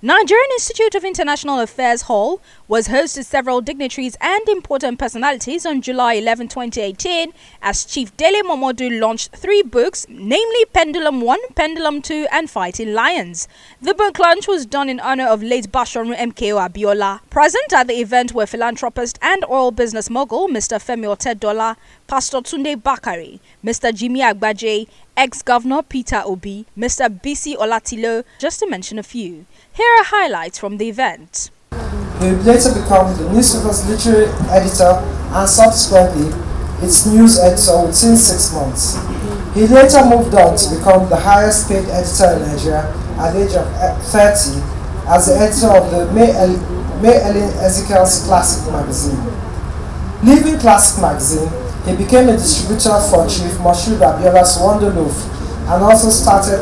Nigerian Institute of International Affairs Hall was host to several dignitaries and important personalities on July 11, 2018, as Chief Dele Momodu launched 3 books, namely Pendulum 1, Pendulum 2 and Fighting Lions. The book launch was done in honor of late Basharun MKO Abiola. Present at the event were philanthropist and oil business mogul Mr. Femi Otedola, Pastor Tunde Bakari, Mr. Jimmy Agbaje, ex-Governor Peter Obi, Mr. Bisi Olatilo, just to mention a few. Here are highlights from the event. He would later become the newspaper's literary editor and subsequently its news editor within 6 months. He later moved on to become the highest paid editor in Nigeria at the age of 30 as the editor of the May Ellen Ezekiel's Classic magazine. Leaving Classic magazine, he became a distributor for Chief Moshood Abiola's Wonder Loaf and also started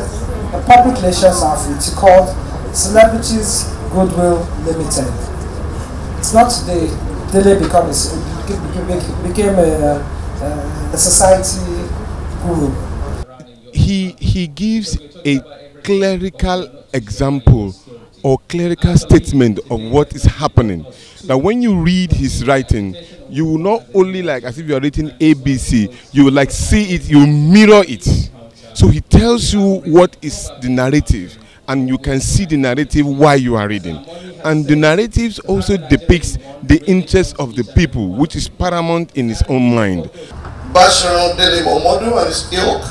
a public relations outfit called Celebrities Goodwill Limited. It's not today Dele became a society guru. He gives a clerical example or clerical statement of what is happening. Now when you read his writing, you will not only like as if you are reading ABC, you will like see it, you mirror it. So he tells you what is the narrative, and you can see the narrative while you are reading. And the narratives also depicts the interests of the people, which is paramount in his own mind. Basharun Dele Momodu and his ilk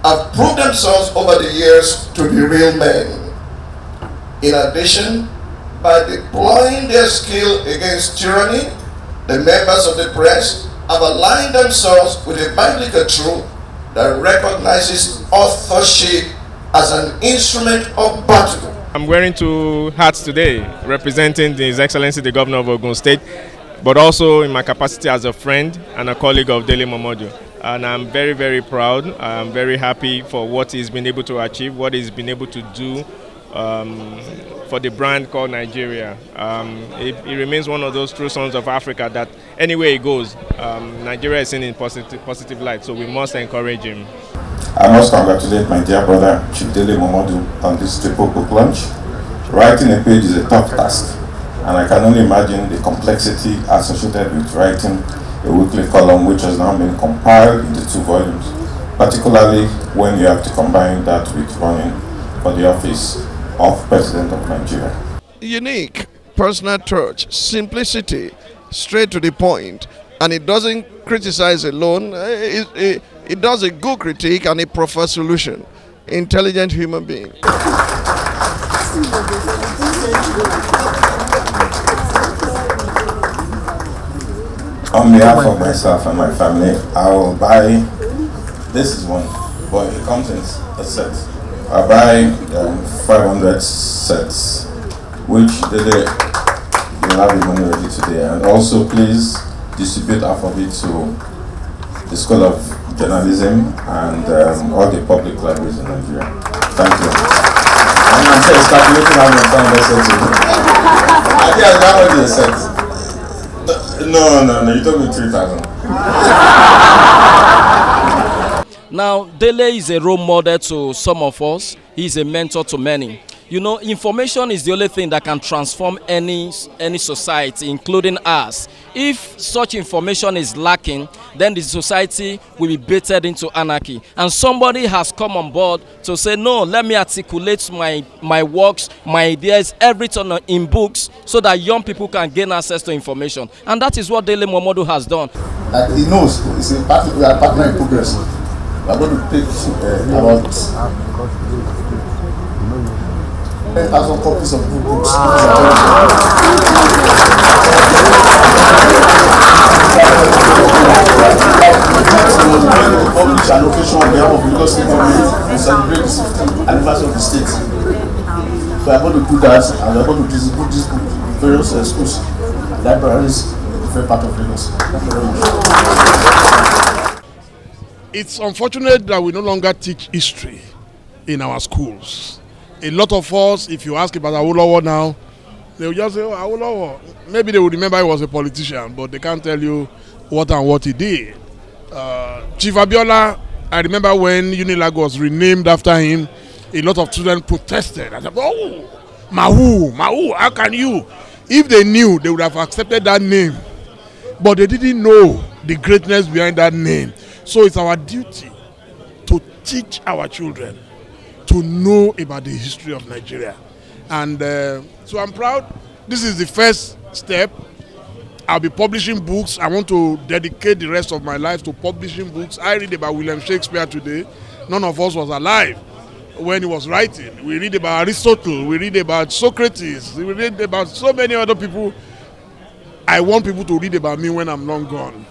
have proved themselves over the years to be real men. In addition, by deploying their skill against tyranny, the members of the press have aligned themselves with a biblical truth that recognizes authorship as an instrument of battle. I'm wearing 2 hats today, representing His Excellency the Governor of Ogun State, but also in my capacity as a friend and a colleague of Dele Momodu. And I'm very, very proud. I'm very happy for what he's been able to achieve, what he's been able to do for the brand called Nigeria. He remains one of those true sons of Africa that anywhere he goes, Nigeria is seen in positive light, so we must encourage him. I must congratulate my dear brother, Chief Dele Momodu, on this triple book launch. Writing a page is a tough task, and I can only imagine the complexity associated with writing a weekly column which has now been compiled into 2 volumes, particularly when you have to combine that with running for the office of President of Nigeria. Unique, personal touch, simplicity, straight to the point, and it doesn't criticize alone. It does a good critique and a proper solution. Intelligent human being. On behalf of myself and my family, I will buy, this is one, but it comes in a set. I'll buy 500 sets, which Dele will have the money ready today. And also please distribute half of it to the School of Journalism and all the public libraries in Nigeria. Thank you. And I'm sure it's calculating how much time that's set to. I think I got all the sets. No, you told me 3,000. Now, Dele is a role model to some of us. He's a mentor to many. You know, information is the only thing that can transform any society, including us. If such information is lacking, then the society will be baited into anarchy. And somebody has come on board to say, no, let me articulate my works, my ideas, everything in books, so that young people can gain access to information. And that is what Dele Momodu has done. He knows it's a partner, we are partner in progress. We are going to take about 10,000 copies of books. Publish an occasion on behalf of Lagos State Government to celebrate the 50th anniversary of the state. So we are going to do that, and we are going to distribute this book to various schools and libraries in different parts of Lagos. Thank you very much. It's unfortunate that we no longer teach history in our schools. A lot of us, if you ask about Awolowo now, they will just say, oh, Awolowo. Maybe they will remember he was a politician, but they can't tell you what and what he did. Chief Abiola, I remember when Unilag was renamed after him, a lot of children protested. I said, oh, Mahu, how can you? If they knew, they would have accepted that name. But they didn't know the greatness behind that name. So it's our duty to teach our children to know about the history of Nigeria. And so I'm proud. This is the first step. I'll be publishing books. I want to dedicate the rest of my life to publishing books. I read about William Shakespeare today. None of us was alive when he was writing. We read about Aristotle. We read about Socrates. We read about so many other people. I want people to read about me when I'm long gone.